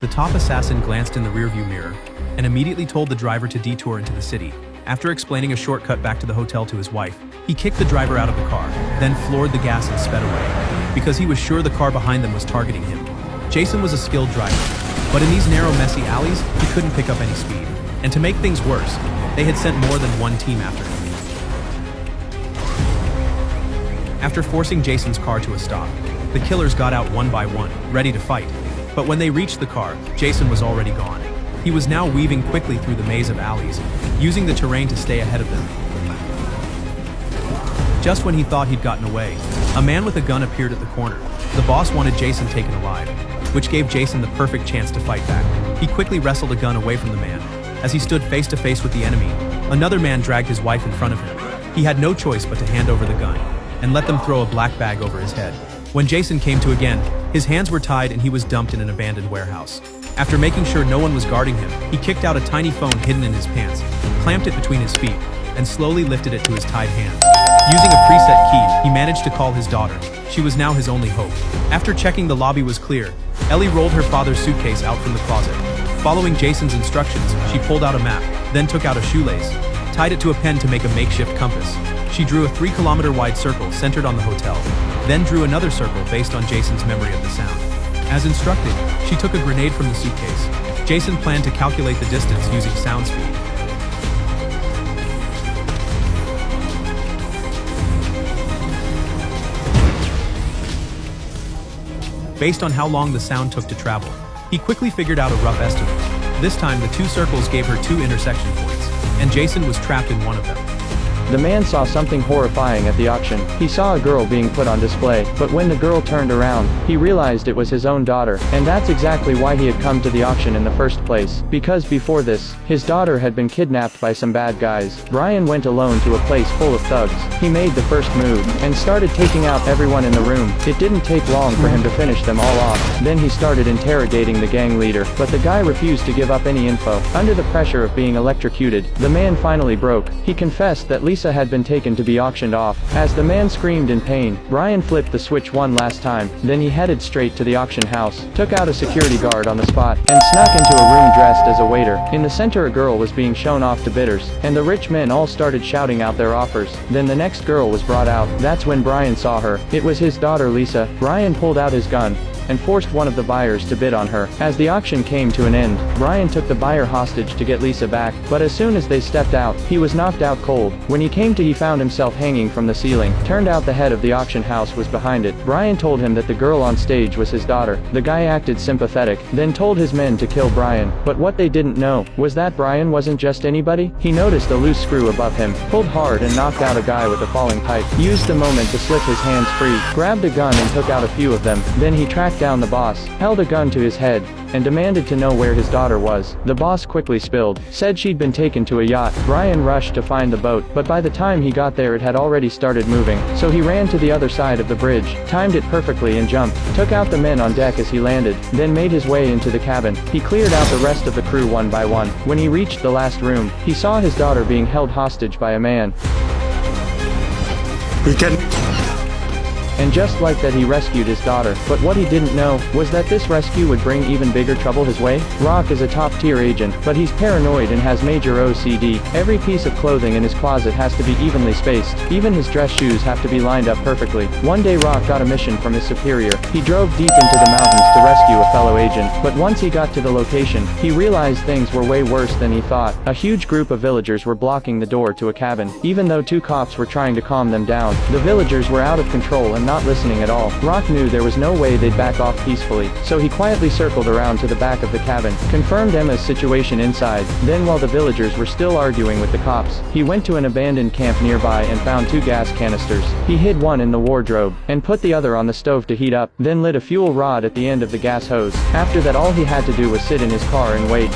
The top assassin glanced in the rearview mirror and immediately told the driver to detour into the city. After explaining a shortcut back to the hotel to his wife, he kicked the driver out of the car, then floored the gas and sped away, because he was sure the car behind them was targeting him. Jason was a skilled driver, but in these narrow, messy alleys, he couldn't pick up any speed. And to make things worse, they had sent more than one team after him. After forcing Jason's car to a stop, the killers got out one by one, ready to fight. But when they reached the car, Jason was already gone. He was now weaving quickly through the maze of alleys, using the terrain to stay ahead of them. Just when he thought he'd gotten away, a man with a gun appeared at the corner. The boss wanted Jason taken alive, which gave Jason the perfect chance to fight back. He quickly wrestled a gun away from the man. As he stood face to face with the enemy, another man dragged his wife in front of him. He had no choice but to hand over the gun and let them throw a black bag over his head. When Jason came to again, his hands were tied and he was dumped in an abandoned warehouse. After making sure no one was guarding him, he kicked out a tiny phone hidden in his pants, clamped it between his feet, and slowly lifted it to his tied hands. Using a preset key, he managed to call his daughter. She was now his only hope. After checking the lobby was clear, Ellie rolled her father's suitcase out from the closet. Following Jason's instructions, she pulled out a map, then took out a shoelace, tied it to a pen to make a makeshift compass. She drew a 3-kilometer-wide circle centered on the hotel, then drew another circle based on Jason's memory of the sound. As instructed, she took a grenade from the suitcase. Jason planned to calculate the distance using sound speed. Based on how long the sound took to travel, he quickly figured out a rough estimate. This time, the two circles gave her 2 intersection points, and Jason was trapped in one of them. The man saw something horrifying at the auction. He saw a girl being put on display, but when the girl turned around, he realized it was his own daughter, and that's exactly why he had come to the auction in the first place. Because before this, his daughter had been kidnapped by some bad guys. Brian went alone to a place full of thugs. He made the first move, and started taking out everyone in the room. It didn't take long for him to finish them all off. Then he started interrogating the gang leader, but the guy refused to give up any info. Under the pressure of being electrocuted, the man finally broke. He confessed that Lisa had been taken to be auctioned off. As the man screamed in pain, Brian flipped the switch one last time, then he headed straight to the auction house, took out a security guard on the spot, and snuck into a room dressed as a waiter. In the center a girl was being shown off to bidders, and the rich men all started shouting out their offers. Then the next girl was brought out. That's when Brian saw her. It was his daughter Lisa. Brian pulled out his gun and forced one of the buyers to bid on her. As the auction came to an end, Brian took the buyer hostage to get Lisa back, but as soon as they stepped out, he was knocked out cold. When he found himself hanging from the ceiling. Turned out the head of the auction house was behind it. Brian told him that the girl on stage was his daughter. The guy acted sympathetic, then told his men to kill Brian. But what they didn't know was that Brian wasn't just anybody. He noticed a loose screw above him, pulled hard and knocked out a guy with a falling pipe. Used the moment to slip his hands free, grabbed a gun and took out a few of them. Then he tracked down the boss, held a gun to his head, and demanded to know where his daughter was. The boss quickly spilled, said she'd been taken to a yacht. Brian rushed to find the boat, but by the time he got there it had already started moving, so he ran to the other side of the bridge, timed it perfectly and jumped, took out the men on deck as he landed, then made his way into the cabin. He cleared out the rest of the crew one by one. When he reached the last room, he saw his daughter being held hostage by a man. We can... And just like that he rescued his daughter, but what he didn't know was that this rescue would bring even bigger trouble his way. Rock is a top-tier agent, but he's paranoid and has major OCD. Every piece of clothing in his closet has to be evenly spaced. Even his dress shoes have to be lined up perfectly. One day Rock got a mission from his superior. He drove deep into the mountains to rescue a fellow agent, but once he got to the location, he realized things were way worse than he thought. A huge group of villagers were blocking the door to a cabin. Even though 2 cops were trying to calm them down, the villagers were out of control and not listening at all. Rock knew there was no way they'd back off peacefully, so he quietly circled around to the back of the cabin, confirmed Emma's situation inside. Then while the villagers were still arguing with the cops, he went to an abandoned camp nearby and found 2 gas canisters. He hid one in the wardrobe, and put the other on the stove to heat up, then lit a fuel rod at the end of the gas hose. After that all he had to do was sit in his car and wait.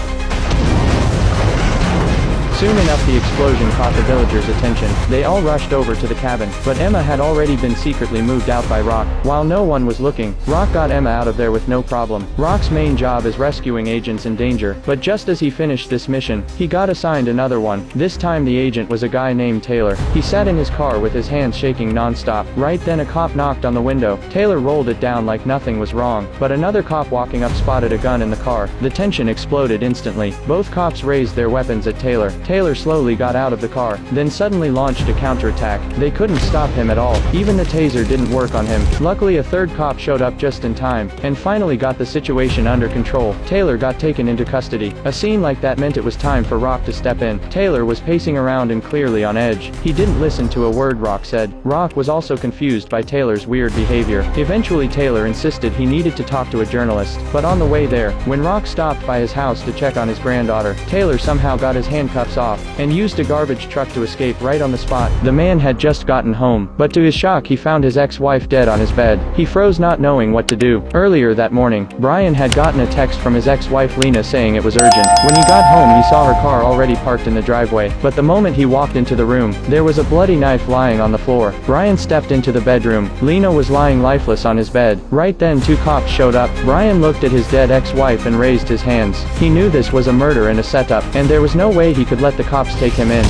Soon enough the explosion caught the villagers' attention. They all rushed over to the cabin, but Emma had already been secretly moved out by Rock. While no one was looking, Rock got Emma out of there with no problem. Rock's main job is rescuing agents in danger, but just as he finished this mission, he got assigned another one. This time the agent was a guy named Taylor. He sat in his car with his hands shaking non-stop. Right then a cop knocked on the window. Taylor rolled it down like nothing was wrong, but another cop walking up spotted a gun in the car. The tension exploded instantly. Both cops raised their weapons at Taylor. Taylor slowly got out of the car, then suddenly launched a counterattack. They couldn't stop him at all. Even the taser didn't work on him. Luckily a third cop showed up just in time, and finally got the situation under control. Taylor got taken into custody. A scene like that meant it was time for Rock to step in. Taylor was pacing around and clearly on edge. He didn't listen to a word Rock said. Rock was also confused by Taylor's weird behavior. Eventually Taylor insisted he needed to talk to a journalist, but on the way there, when Rock stopped by his house to check on his granddaughter, Taylor somehow got his handcuffs off, and used a garbage truck to escape right on the spot. The man had just gotten home, but to his shock he found his ex-wife dead on his bed. He froze, not knowing what to do. Earlier that morning, Brian had gotten a text from his ex-wife Lena saying it was urgent. When he got home he saw her car already parked in the driveway, but the moment he walked into the room, there was a bloody knife lying on the floor. Brian stepped into the bedroom. Lena was lying lifeless on his bed. Right then two cops showed up. Brian looked at his dead ex-wife and raised his hands. He knew this was a murder and a setup, and there was no way he could let the cops take him in.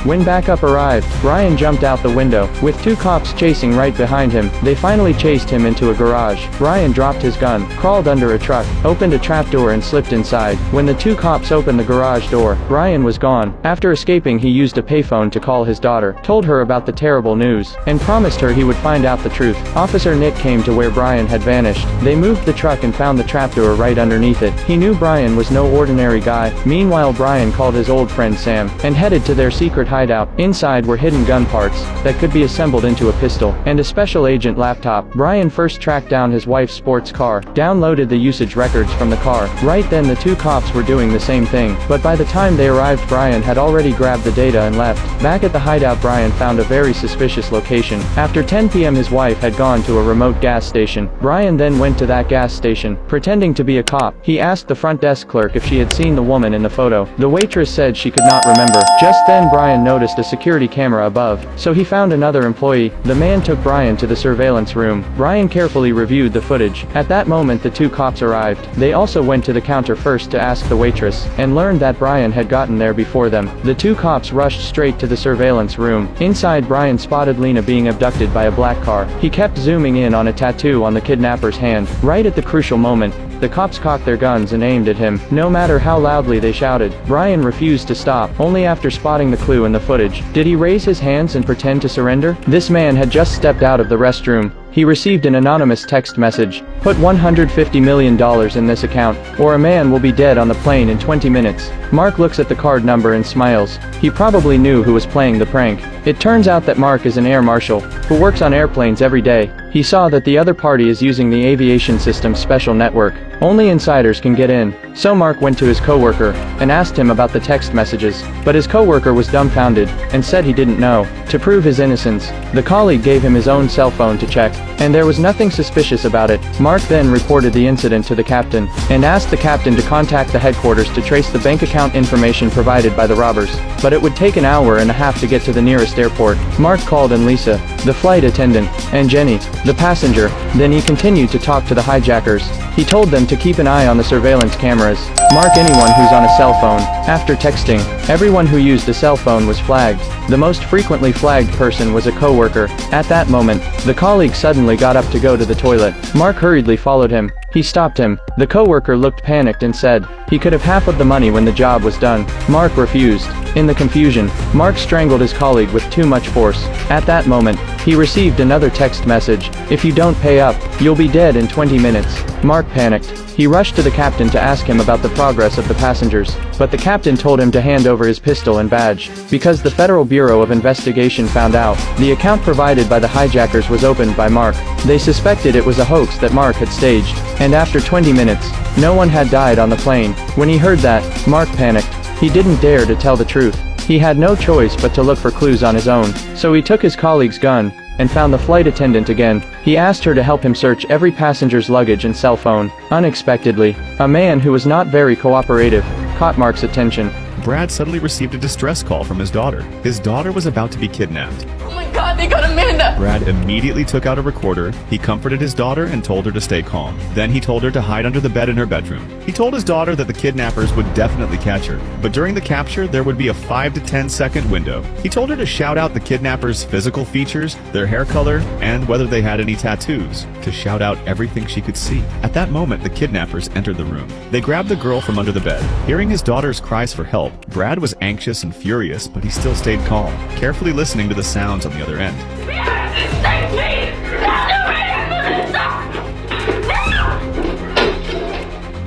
When backup arrived, Brian jumped out the window, with two cops chasing right behind him. They finally chased him into a garage. Brian dropped his gun, crawled under a truck, opened a trapdoor and slipped inside. When the two cops opened the garage door, Brian was gone. After escaping he used a payphone to call his daughter, told her about the terrible news, and promised her he would find out the truth. Officer Nick came to where Brian had vanished. They moved the truck and found the trapdoor right underneath it. He knew Brian was no ordinary guy. Meanwhile Brian called his old friend Sam, and headed to their secret hideout. Inside were hidden gun parts that could be assembled into a pistol, and a special agent laptop. Brian first tracked down his wife's sports car, downloaded the usage records from the car. Right then the two cops were doing the same thing, but by the time they arrived Brian had already grabbed the data and left. Back at the hideout Brian found a very suspicious location. After 10 p.m. his wife had gone to a remote gas station. Brian then went to that gas station, pretending to be a cop. He asked the front desk clerk if she had seen the woman in the photo. The waitress said she could not remember. Just then Brian noticed a security camera above, so he found another employee. The man took Brian to the surveillance room. Brian carefully reviewed the footage. At that moment the two cops arrived. They also went to the counter first to ask the waitress, and learned that Brian had gotten there before them. The two cops rushed straight to the surveillance room. Inside Brian spotted Lena being abducted by a black car. He kept zooming in on a tattoo on the kidnapper's hand. Right at the crucial moment, the cops cocked their guns and aimed at him. No matter how loudly they shouted, Brian refused to stop. Only after spotting the clue in the footage did he raise his hands and pretend to surrender. This man had just stepped out of the restroom. He received an anonymous text message. Put $150 million in this account, or a man will be dead on the plane in 20 minutes. Mark looks at the card number and smiles. He probably knew who was playing the prank. It turns out that Mark is an air marshal, who works on airplanes every day. He saw that the other party is using the aviation system's special network. Only insiders can get in. So Mark went to his coworker, and asked him about the text messages. But his coworker was dumbfounded, and said he didn't know. To prove his innocence, the colleague gave him his own cell phone to check, and there was nothing suspicious about it. Mark then reported the incident to the captain, and asked the captain to contact the headquarters to trace the bank account information provided by the robbers. But it would take an hour and a half to get to the nearest airport. Mark called in Lisa, the flight attendant, and Jenny, the passenger. Then he continued to talk to the hijackers. He told them to keep an eye on the surveillance cameras. Mark anyone who's on a cell phone. After texting, everyone who used a cell phone was flagged. The most frequently flagged person was a coworker. At that moment, the colleague suddenly got up to go to the toilet. Mark hurriedly followed him. He stopped him. The coworker looked panicked and said he could have half of the money when the job was done. Mark refused. In the confusion, Mark strangled his colleague with too much force. At that moment, he received another text message. If you don't pay up, you'll be dead in 20 minutes. Mark panicked. He rushed to the captain to ask him about the progress of the passengers, but the captain told him to hand over his pistol and badge, because the Federal Bureau of Investigation found out the account provided by the hijackers was opened by Mark. They suspected it was a hoax that Mark had staged, and after 20 minutes, no one had died on the plane. When he heard that, Mark panicked. He didn't dare to tell the truth. He had no choice but to look for clues on his own, so he took his colleague's gun, and found the flight attendant again. He asked her to help him search every passenger's luggage and cell phone. Unexpectedly, a man who was not very cooperative caught Mark's attention. Brad suddenly received a distress call from his daughter. His daughter was about to be kidnapped. Oh my God, they got Amanda! Brad immediately took out a recorder. He comforted his daughter and told her to stay calm. Then he told her to hide under the bed in her bedroom. He told his daughter that the kidnappers would definitely catch her, but during the capture there would be a 5 to 10 second window. He told her to shout out the kidnappers' physical features, their hair color, and whether they had any tattoos, to shout out everything she could see. At that moment, the kidnappers entered the room. They grabbed the girl from under the bed. Hearing his daughter's cries for help, Brad was anxious and furious, but he still stayed calm, carefully listening to the sounds on the other end.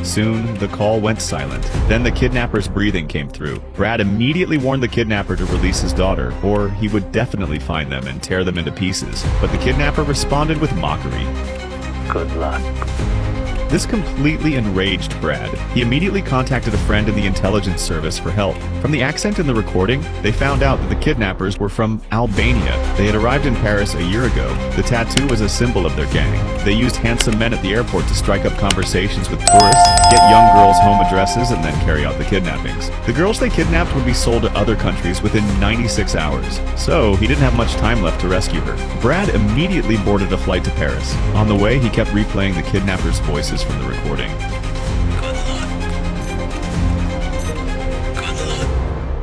Soon, the call went silent. Then the kidnapper's breathing came through. Brad immediately warned the kidnapper to release his daughter, or he would definitely find them and tear them into pieces. But the kidnapper responded with mockery. Good luck. This completely enraged Brad. He immediately contacted a friend in the intelligence service for help. From the accent in the recording, they found out that the kidnappers were from Albania. They had arrived in Paris a year ago. The tattoo was a symbol of their gang. They used handsome men at the airport to strike up conversations with tourists, get young girls' home addresses, and then carry out the kidnappings. The girls they kidnapped would be sold to other countries within 96 hours. So he didn't have much time left to rescue her. Brad immediately boarded a flight to Paris. On the way, he kept replaying the kidnappers' voices from the recording.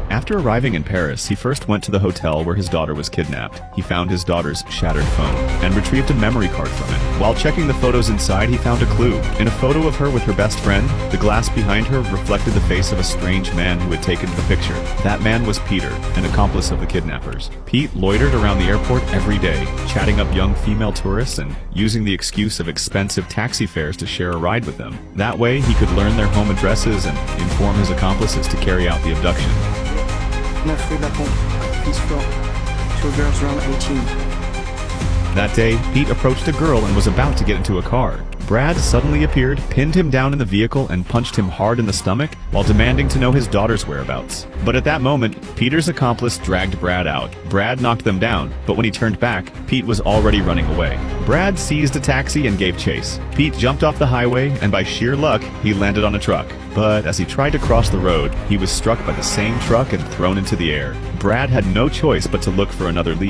After arriving in Paris, he first went to the hotel where his daughter was kidnapped. He found his daughter's shattered phone and retrieved a memory card from it. While checking the photos inside, he found a clue. In a photo of her with her best friend, the glass behind her reflected the face of a strange man who had taken the picture. That man was Peter, an accomplice of the kidnappers. Pete loitered around the airport every day, chatting up young female tourists and using the excuse of expensive taxi fares to share a ride with them. That way, he could learn their home addresses and inform his accomplices to carry out the abduction. 9 rue de la Pompe, 15th floor. 2 girls around 18. That day, Pete approached a girl and was about to get into a car. Brad suddenly appeared, pinned him down in the vehicle, and punched him hard in the stomach while demanding to know his daughter's whereabouts. But at that moment, Peter's accomplice dragged Brad out. Brad knocked them down, but when he turned back, Pete was already running away. Brad seized a taxi and gave chase. Pete jumped off the highway, and by sheer luck, he landed on a truck. But as he tried to cross the road, he was struck by the same truck and thrown into the air. Brad had no choice but to look for another lead.